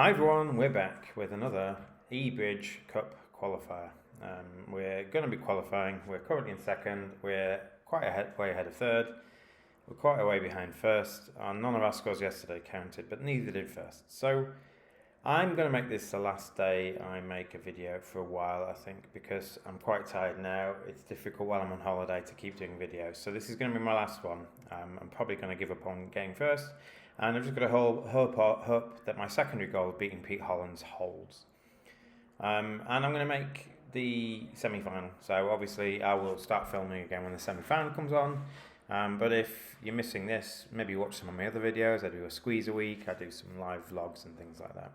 Hi everyone, we're back with another eBridge Cup qualifier. We're going to be qualifying. We're currently in second. We're quite way ahead of third. We're quite a way behind first. None of our scores yesterday counted, but neither did first. So I'm going to make this the last day I make a video for a while, I think, because I'm quite tired now. It's difficult while I'm on holiday to keep doing videos. So this is going to be my last one. I'm probably going to give up on getting first. And I've just got to hope that my secondary goal of beating Pete Hollands holds. And I'm going to make the semi-final. So obviously I will start filming again when the semi-final comes on. But if you're missing this, maybe watch some of my other videos. I do a squeeze a week. I do some live vlogs and things like that.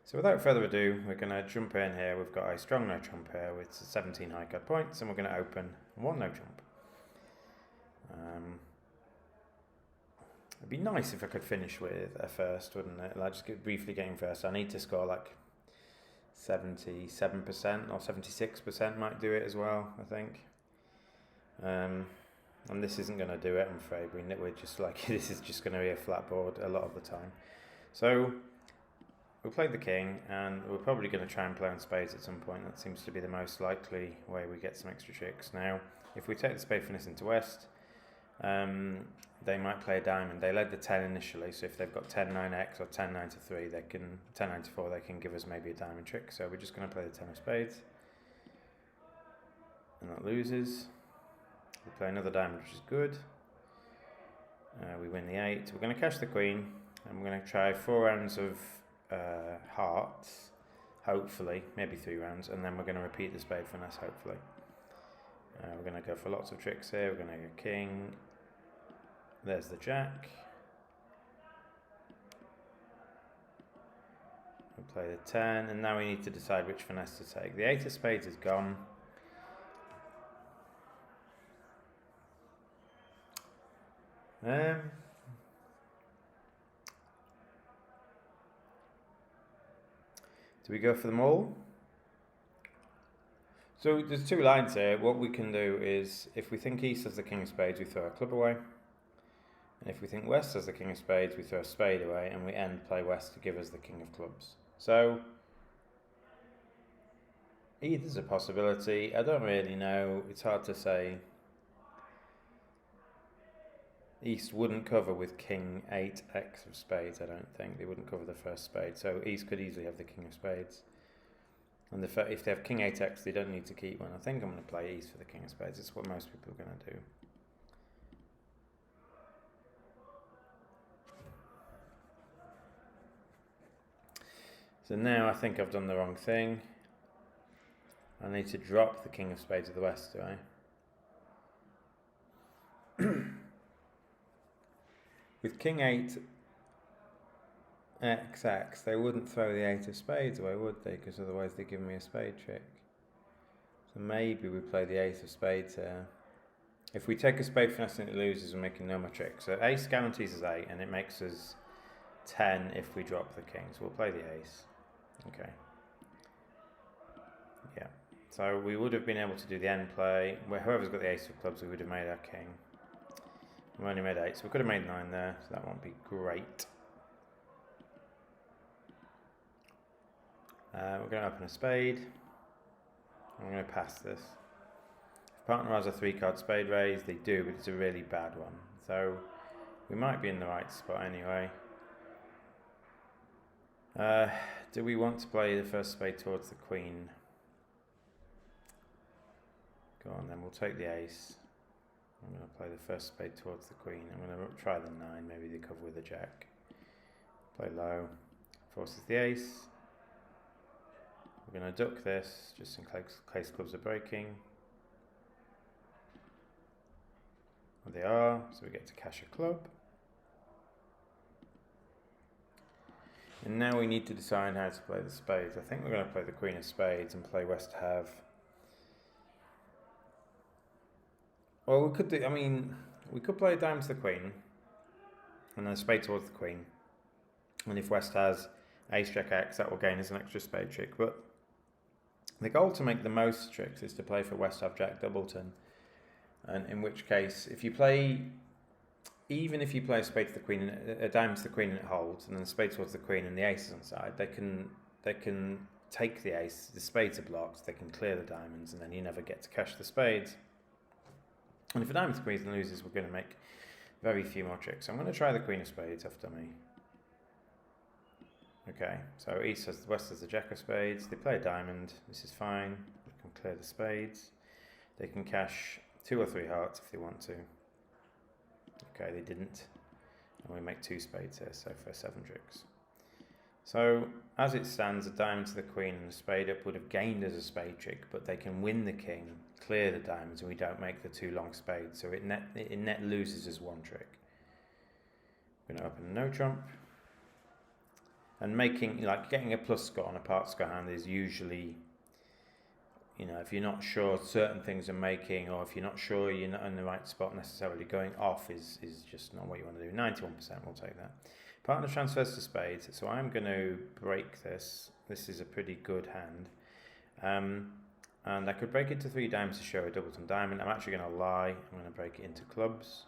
So without further ado, we're going to jump in here. We've got a strong no trump here with 17 high card points, and we're going to open one no trump. It'd be nice if I could finish with a first, wouldn't it? Like just briefly getting first. I need to score like 77% or 76% might do it as well, I think. And this isn't going to do it, I'm afraid. We're just like, this is just going to be a flat board a lot of the time. So we'll play the king, and we're probably going to try and play on spades at some point. That seems to be the most likely way we get some extra tricks. Now, if we take the spade finesse into West, they might play a diamond. They led the 10 initially, so if they've got 10-9x or 10-9 to 3, they can 10-9 to 4, they can give us maybe a diamond trick. So we're just going to play the 10 of spades, and that loses. We play another diamond, which is good. We win the 8. We're going to cash the queen, and we're going to try 4 rounds of hearts, hopefully, maybe 3 rounds, and then we're going to repeat the spade finesse, hopefully. We're going to go for lots of tricks here. We're going to go king. There's the jack. We'll play the 10, and now we need to decide which finesse to take. The 8 of spades is gone. Do we go for them all? So there's 2 lines here. What we can do is, if we think East has the king of spades, we throw a club away. And if we think West has the king of spades, we throw a spade away, and we end play West to give us the king of clubs. So either's a possibility. I don't really know. It's hard to say. East wouldn't cover with king 8x of spades, I don't think. They wouldn't cover the first spade. So East could easily have the king of spades. And if they have king 8x, they don't need to keep one. I think I'm going to play East for the king of spades. It's what most people are going to do. So now I think I've done the wrong thing. I need to drop the king of spades of the West, do I? With king 8 XX, they wouldn't throw the 8 of spades away, would they? Because otherwise they'd give me a spade trick. So maybe we play the 8 of spades here. If we take a spade finesse and it loses, we're making no more tricks. So ace guarantees us 8, and it makes us 10 if we drop the king. So we'll play the ace. Okay. Yeah. So we would have been able to do the end play. Where whoever's got the ace of clubs, we would have made our king. We only made 8, so we could have made 9 there, so that won't be great. We're going to open a spade. I'm going to pass this. If partner has a 3-card spade raise, they do, but it's a really bad one. So we might be in the right spot anyway. Do we want to play the first spade towards the queen? Go on then, we'll take the ace. I'm going to play the first spade towards the queen. I'm going to try the 9, maybe they cover with a jack. Play low, forces the ace. We're going to duck this, just in case clubs are breaking. Well, they are, so we get to cash a club. And now we need to decide how to play the spades. I think we're going to play the queen of spades and play West to have. Well, we could do, we could play a diamond to the queen, and then a spade towards the queen. And if West has ace jack x, that will gain us an extra spade trick. But the goal to make the most tricks is to play for West to have jack doubleton. And in which case, if you play even if you play a spade to the queen, a diamond to the queen and it holds, and then a spade towards the queen and the ace is on side, they can take the ace, the spades are blocked, they can clear the diamonds, and then you never get to cash the spades. And if a diamond to queen loses, we're going to make very few more tricks. So I'm going to try the queen of spades off dummy. Okay, so East has, West has the jack of spades, they play a diamond, this is fine, they can clear the spades, they can cash 2 or 3 hearts if they want to. Okay, they didn't, and we make 2 spades here, so for 7 tricks. So, as it stands, a diamond to the queen and a spade up would have gained as a spade trick, but they can win the king, clear the diamonds, and we don't make the 2 long spades, so it net loses as 1 trick. I'm going to open a no trump. And getting a plus score on a part score hand is usually, if you're not sure certain things are making, or if you're not sure you're not in the right spot necessarily, going off is just not what you want to do. 91%, we'll take that. Partner transfers to spades, so I'm going to break this. This is a pretty good hand. And I could break it to 3 diamonds to show a doubleton diamond. I'm actually going to lie. I'm going to break it into clubs.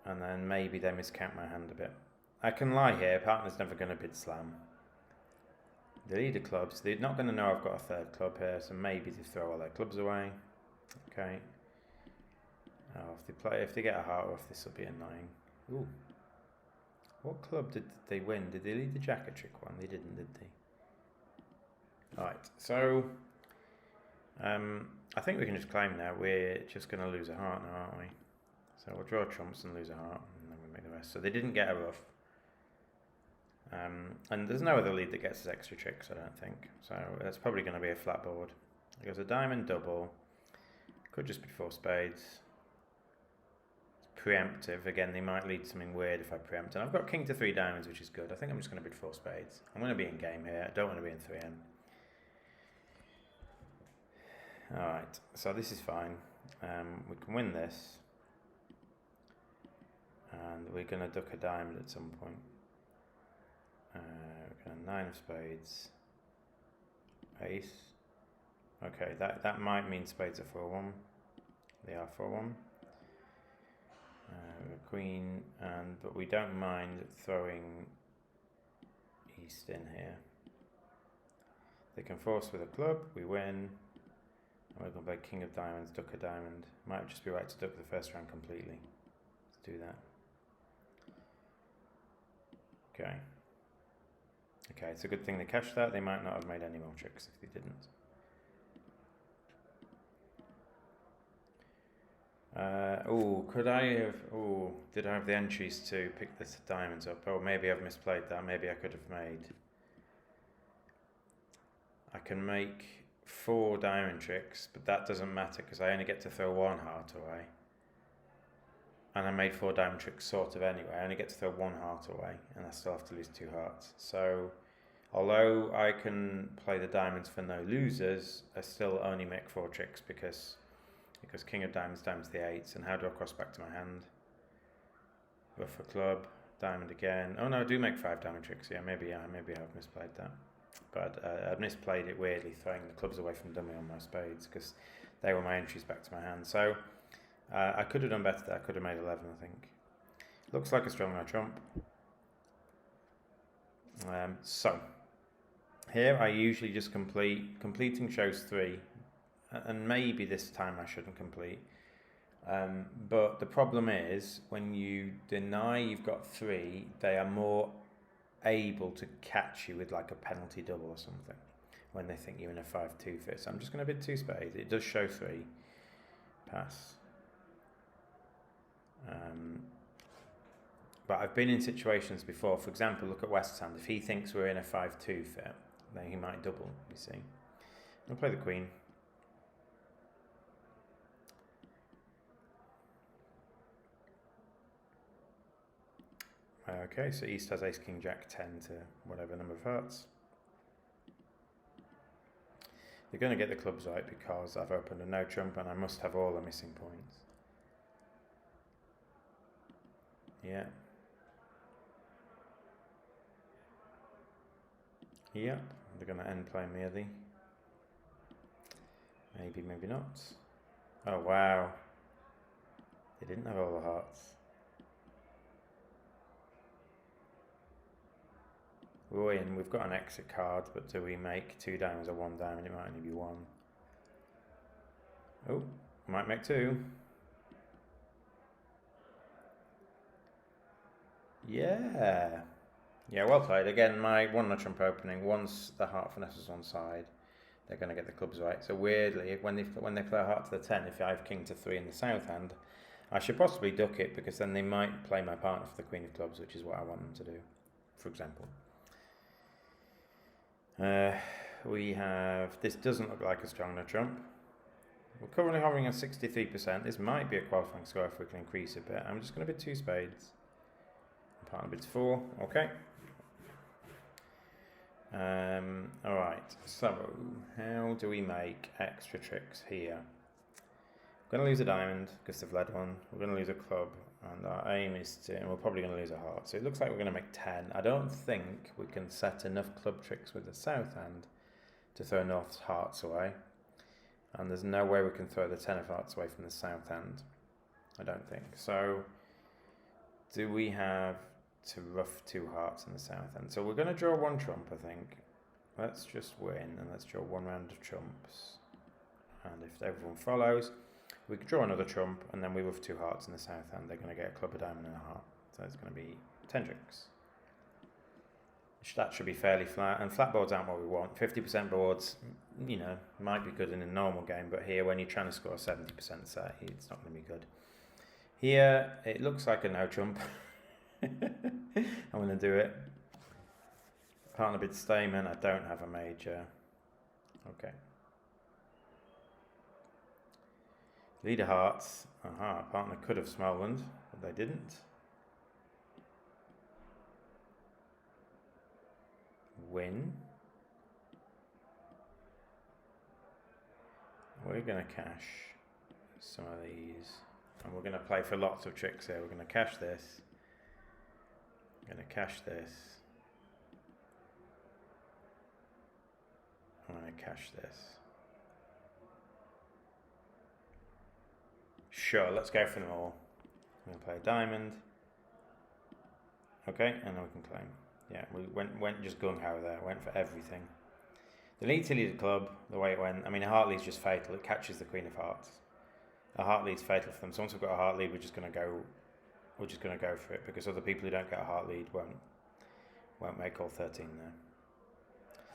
And then maybe they miscount my hand a bit. I can lie here, partner's never going to bid slam. The leader clubs, they're not going to know I've got a 3rd club here, so maybe they throw all their clubs away. Okay. If they get a heart off, this will be a 9. Ooh. What club did they win? Did they lead the jack a trick one? They didn't, did they? Alright, so I think we can just claim now we're just going to lose a heart now, aren't we? So we'll draw trumps and lose a heart, and then we'll make the rest. So they didn't get a ruff. And there's no other lead that gets us extra tricks, I don't think. So that's probably going to be a flat board. It goes a diamond double. Could just be 4 spades. It's preemptive. Again, they might lead something weird if I preempt. And I've got king to 3 diamonds, which is good. I think I'm just going to bid 4 spades. I'm going to be in game here. I don't want to be in 3M. Alright, so this is fine. We can win this. And we're going to duck a diamond at some point. We're going to 9 of spades. Ace. Okay, that might mean spades are 4-1. They are 4-1. Queen, but we don't mind throwing East in here. They can force with a club, we win. We're going to play king of diamonds, duck a diamond. Might just be right to duck the first round completely. Let's do that. Okay. Okay, it's a good thing they cashed that. They might not have made any more tricks if they didn't. Did I have the entries to pick the diamonds up? Oh, maybe I've misplayed that. Maybe I could have made... I can make 4 diamond tricks, but that doesn't matter because I only get to throw 1 heart away. And I made 4 diamond tricks sort of anyway. I only get to throw 1 heart away, and I still have to lose 2 hearts. So, although I can play the diamonds for no losers, I still only make 4 tricks because king of diamonds, diamonds the 8s, and how do I cross back to my hand? Ruff a club, diamond again. Oh no, I do make 5 diamond tricks. Yeah, maybe I've misplayed that. But I've misplayed it weirdly, throwing the clubs away from dummy on my spades because they were my entries back to my hand. So I could have done better there. I could have made 11, I think. Looks like a strong no trump. So here I usually just complete. Completing shows 3, and maybe this time I shouldn't complete. But the problem is when you deny you've got 3, they are more able to catch you with like a penalty double or something when they think you're in a 5-2 fit. So I'm just going to bid 2 spades. It does show 3. Pass. But I've been in situations before. For example, look at West's hand. If he thinks we're in a 5-2 fit, then he might double, you see. I'll play the queen. Okay, so East has ace, king, jack, 10 to whatever number of hearts. They're going to get the clubs right because I've opened a no trump and I must have all the missing points. Yeah. Yep, they're going to end playing me, are they? Maybe, maybe not. Oh, wow. They didn't have all the hearts. We're in, we've got an exit card, but do we make 2 diamonds or 1 diamond? It might only be 1. Oh, might make 2. Yeah. Yeah, well played. Again, my 1 on a trump opening, once the heart finesse is on side, they're going to get the clubs right. So weirdly, when they play a heart to the 10, if I have king to 3 in the south hand, I should possibly duck it, because then they might play my partner for the queen of clubs, which is what I want them to do, for example. We have, this doesn't look like a strong no trump. We're currently hovering at 63%. This might be a qualifying score if we can increase a bit. I'm just going to bid 2 spades. Partner bids 4. Okay. Alright, so how do we make extra tricks here? We're going to lose a diamond because they've led one. We're going to lose a club, and our aim is to, and we're probably going to lose a heart. So it looks like we're going to make 10. I don't think we can set enough club tricks with the south hand to throw North's hearts away. And there's no way we can throw the 10 of hearts away from the south hand. I don't think. So do we have to rough 2 hearts in the south end? So we're going to draw 1 trump, I think. Let's just win, and let's draw 1 round of trumps. And if everyone follows, we can draw another trump, and then we rough 2 hearts in the south end. They're going to get a club, a diamond, and a heart. So it's going to be 10 tricks. That should be fairly flat, and flat boards aren't what we want. 50% boards, you know, might be good in a normal game, but here when you're trying to score a 70% set, it's not going to be good. Here, it looks like a no trump. I'm going to do it. Partner bid Stamen. I don't have a major. Okay. Leader hearts. Aha, partner could have Smolland, but they didn't. Win. We're going to cash some of these, and we're going to play for lots of tricks here. We're going to cash this. I'm going to cash this. I'm going to cash this. Sure, let's go for them all. I'm going to play a diamond. Okay, and then we can claim. Yeah, we went just gung-ho there, went for everything. The lead to lead club, the way it went, I mean, a heart lead's just fatal. It catches the queen of hearts. A heart lead's fatal for them. So once we've got a heart lead, we're just going to go for it, because other people who don't get a heart lead won't make all 13 there.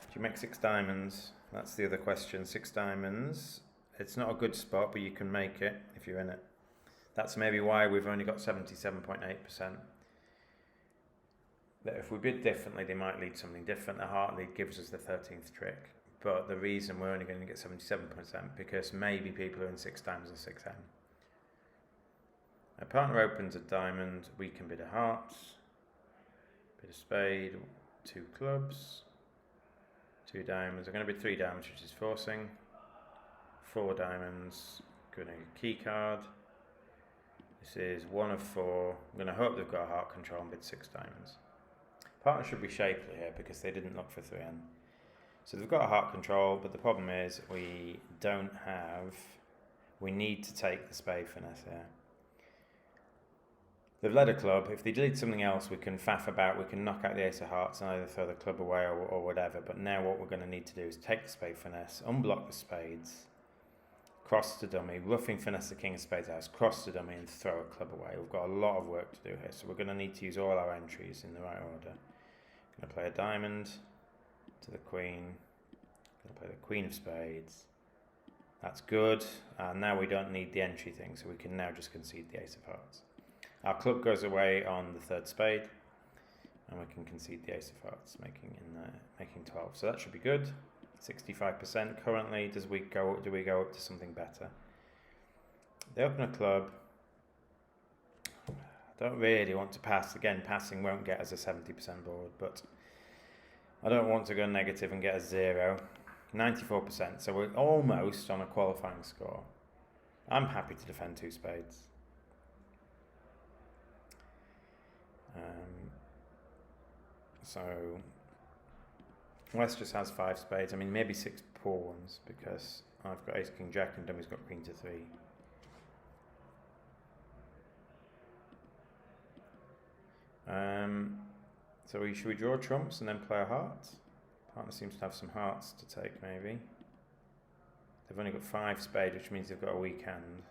Do you make 6 diamonds? That's the other question. 6 diamonds. It's not a good spot, but you can make it if you're in it. That's maybe why we've only got 77.8%. That if we bid differently, they might lead something different. A heart lead gives us the 13th trick. But the reason we're only going to get 77% because maybe people are in 6 diamonds or 6M. A partner opens a diamond, we can bid a heart, bid a spade, 2 clubs, 2 diamonds. I'm going to bid 3 diamonds, which is forcing. 4 diamonds, going to get a key card. This is 1 of 4. I'm going to hope they've got a heart control and bid 6 diamonds. Partner should be shapely here because they didn't look for 3N. So they've got a heart control, but the problem is we need to take the spade finesse here. They've led a club. If they delete something else, we can faff about, we can knock out the ace of hearts and either throw the club away or whatever. But now what we're going to need to do is take the spade finesse, unblock the spades, cross the dummy, roughing finesse the king of spades out, cross the dummy and throw a club away. We've got a lot of work to do here, so we're going to need to use all our entries in the right order. Going to play a diamond to the queen. Going to play the queen of spades. That's good. And now we don't need the entry thing, so we can now just concede the ace of hearts. Our club goes away on the 3rd spade, and we can concede the ace of hearts, making 12. So that should be good. 65% currently. Do we go up to something better? They open a club. I don't really want to pass. Again, passing won't get us a 70% board, but I don't want to go negative and get a 0. 94%. So we're almost on a qualifying score. I'm happy to defend 2 spades. So West just has 5 spades. I mean, maybe 6 poor ones because I've got ace, king, jack, and dummy's got queen to 3. So should we draw trumps and then play a heart? Partner seems to have some hearts to take, maybe. They've only got 5 spades, which means they've got a weak hand.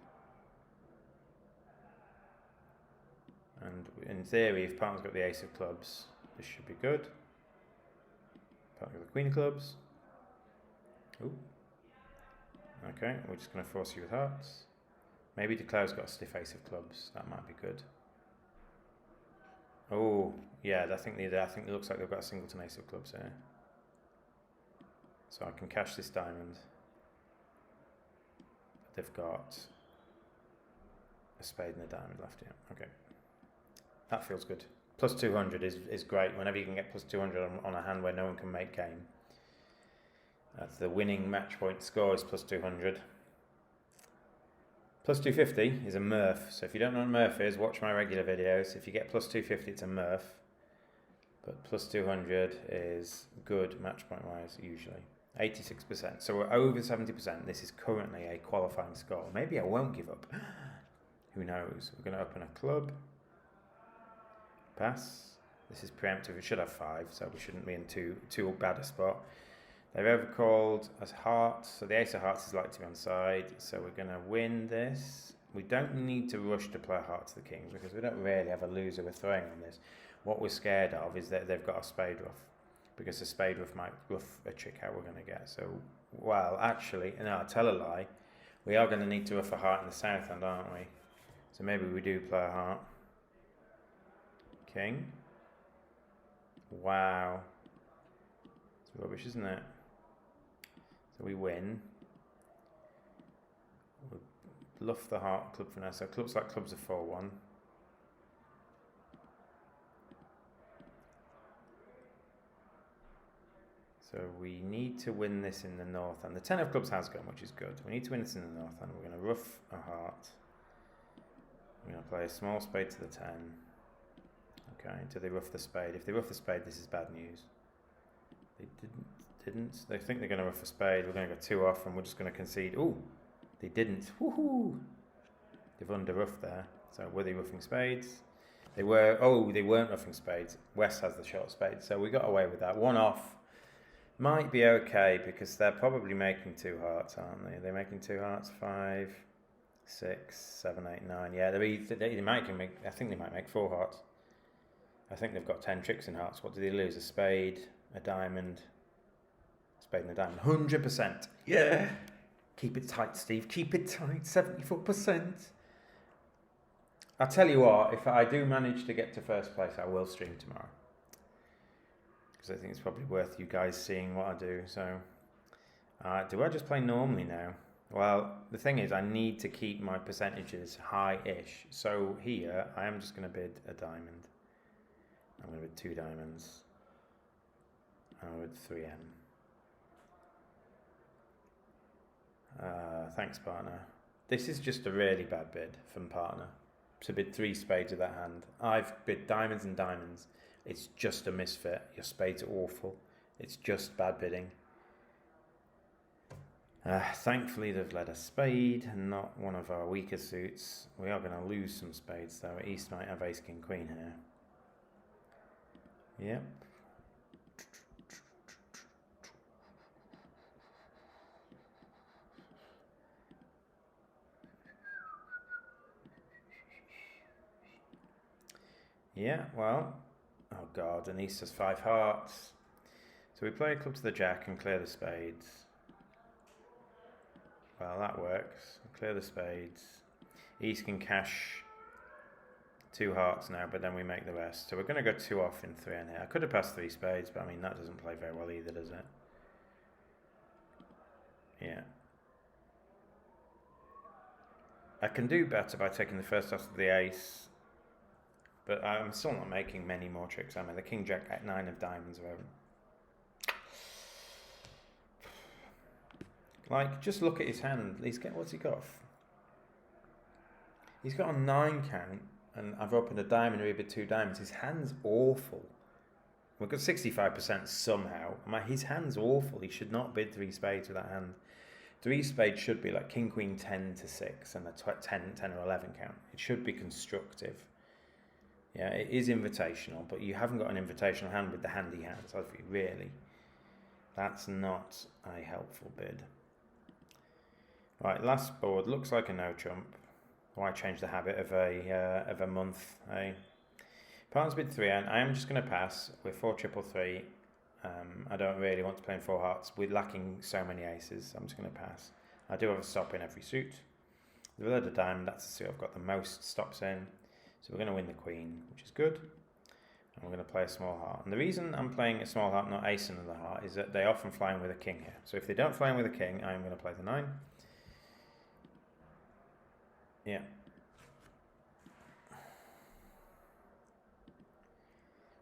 And in theory, if partner's got the ace of clubs, this should be good. Partner's got the queen of clubs. Ooh. Okay, we're just going to force you with hearts. Maybe Declare's got a stiff ace of clubs. That might be good. Oh, yeah, I think it looks like they've got a singleton ace of clubs here. So I can cash this diamond. They've got a spade and a diamond left here. Okay. That feels good. Plus 200 is great. Whenever you can get plus 200 on a hand where no one can make game. That's the winning match point score is plus 200. Plus 250 is a Murph. So if you don't know what Murph is, watch my regular videos. If you get plus 250, it's a Murph. But plus 200 is good match point wise, usually. 86%. So we're over 70%. This is currently a qualifying score. Maybe I won't give up. Who knows? We're going to open a club. Pass. This is preemptive. We should have 5, so we shouldn't be in too bad a spot. They've overcalled as hearts, so the ace of hearts is likely to be on side, so we're going to win this. We don't need to rush to play heart to the king, because we don't really have a loser we're throwing on this. What we're scared of is that they've got a spade ruff, because the spade ruff might ruff a trick out we're going to get. So, well, actually, no, I'll tell a lie. We are going to need to ruff a heart in the south end, aren't we? So maybe we do play a heart. King. Wow. It's rubbish, isn't it? So we win. We'll bluff the heart club for now. So it looks like clubs are 4-1. So we need to win this in the north end. The 10 of clubs has gone, which is good. We need to win this in the north end. We're going to ruff a heart. We're going to play a small spade to the 10. Okay, do they ruff the spade? If they ruff the spade, this is bad news. They didn't. They think they're going to ruff a spade. We're going to go 2 off and we're just going to concede. Oh, they didn't. Woohoo! They've under-ruffed there. So were they ruffing spades? They were. Oh, they weren't ruffing spades. West has the short spade. So we got away with that. 1 off might be okay because they're probably making 2 hearts, aren't they? They're making 2 hearts. 5, 6, 7, 8, 9. Yeah, they might make. I think they might make 4 hearts. I think they've got 10 tricks in hearts. What did they lose? A spade, a diamond, spade and a diamond. 100%. Yeah. Keep it tight, Steve. Keep it tight. 74%. I'll tell you what, if I do manage to get to first place, I will stream tomorrow. Because I think it's probably worth you guys seeing what I do. So, do I just play normally now? Well, the thing is, I need to keep my percentages high-ish. So here, I am just going to bid a diamond. I'm going to bid 2 diamonds. I'm going to bid 3M. Thanks, partner. This is just a really bad bid from partner. To bid 3 spades with that hand. I've bid diamonds and diamonds. It's just a misfit. Your spades are awful. It's just bad bidding. Thankfully, they've led a spade and not one of our weaker suits. We are going to lose some spades, though. East might have ace, king, queen here. Yep. Yeah, well, oh god, and East has 5 hearts. So we play a club to the jack and clear the spades. Well, that works. Clear the spades. East can cash 2 hearts now, but then we make the rest. So we're going to go 2 off in 3 in here. I could have passed 3 spades, but I mean, that doesn't play very well either, does it? Yeah. I can do better by taking the first off of the ace. But I'm still not making many more tricks. I mean, the king, jack, at 9 of diamonds. Like, just look at his hand. What's he got? He's got a 9 count, and I've opened a diamond, we bid 2 diamonds. His hand's awful. We've got 65% somehow. His hand's awful. He should not bid 3 spades with that hand. 3 spades should be like king, queen, 10 to 6, and a 10 or 11 count. It should be constructive. Yeah, it is invitational, but you haven't got an invitational hand with the handy hands, have you, really? That's not a helpful bid. Right, last board looks like a no trump. Why change the habit of a month? Partners bid 3, and I am just going to pass. We're 4-3-3. I don't really want to play in 4 hearts. We're lacking so many aces, so I'm just going to pass. I do have a stop in every suit. The third of diamond, that's the suit I've got the most stops in. So we're going to win the queen, which is good. And we're going to play a small heart. And the reason I'm playing a small heart, not ace in the heart, is that they often fly in with a king here. So if they don't fly in with a king, I'm going to play the 9. Yeah.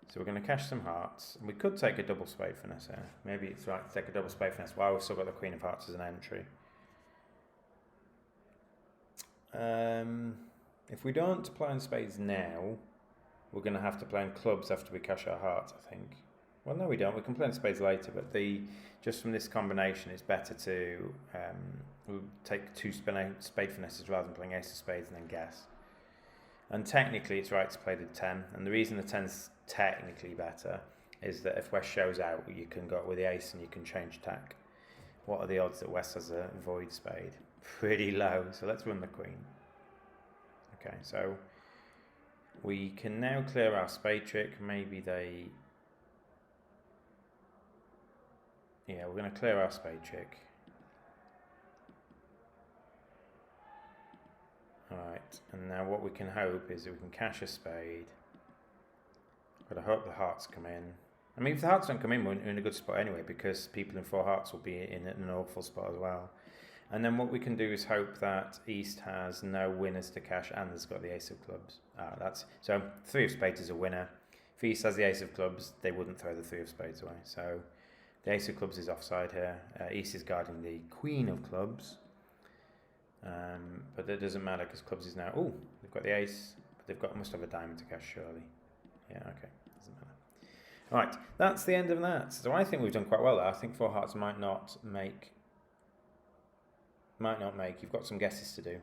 So we're going to cash some hearts. We could take a double spade finesse here. Maybe it's right to take a double spade finesse while we've still got the queen of hearts as an entry. If we don't play in spades now, we're going to have to play in clubs after we cash our hearts, I think. Well, no, we don't. We can play in spades later, but just from this combination, it's better to take 2 spade finesses rather than playing ace of spades and then guess. And technically, it's right to play the 10. And the reason the 10's technically better is that if West shows out, you can go with the ace and you can change tack. What are the odds that West has a void spade? Pretty low. So let's run the queen. Okay, so we can now clear our spade trick. Maybe they... Yeah, we're going to clear our spade trick. Alright, and now what we can hope is that we can cash a spade. But I hope the hearts come in. I mean, if the hearts don't come in, we're in a good spot anyway, because people in 4 hearts will be in an awful spot as well. And then what we can do is hope that East has no winners to cash and has got the ace of clubs. So 3 of spades is a winner. If East has the ace of clubs, they wouldn't throw the 3 of spades away. So the ace of clubs is offside here. East is guarding the queen of clubs. But that doesn't matter because clubs is now... Oh, they've got the ace, but they've must have a diamond to cash, surely. Yeah, okay, doesn't matter. All right, that's the end of that. So I think we've done quite well there. I think 4 hearts might not make. You've got some guesses to do.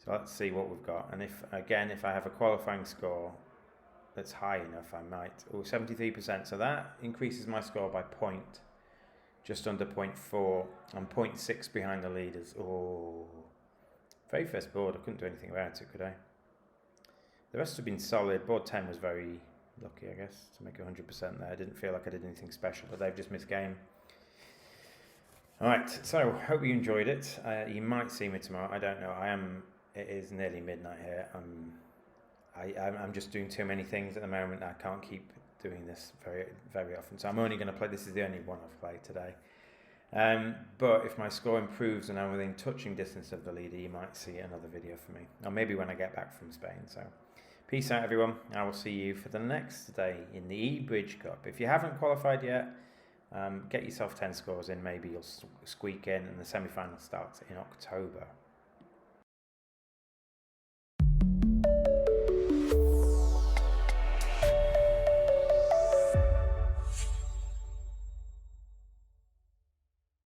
So let's see what we've got. And if I have a qualifying score that's high enough, I might. Oh, 73%. So that increases my score by just under 0.4. I'm 0.6 behind the leaders. Oh, very first board. I couldn't do anything about it, could I? The rest have been solid. Board 10 was very lucky, I guess, to make 100% there. I didn't feel like I did anything special, but they've just missed game. All right, so hope you enjoyed it. You might see me tomorrow. I don't know. It is nearly midnight here. I'm just doing too many things at the moment. I can't keep doing this very, very often. So I'm only going to play. This is the only one I've played today. But if my score improves and I'm within touching distance of the leader, you might see another video from me. Or maybe when I get back from Spain. So peace out, everyone. I will see you for the next day in the eBridge Cup. If you haven't qualified yet, get yourself 10 scores in. Maybe you'll squeak in, and the semi-final starts in October.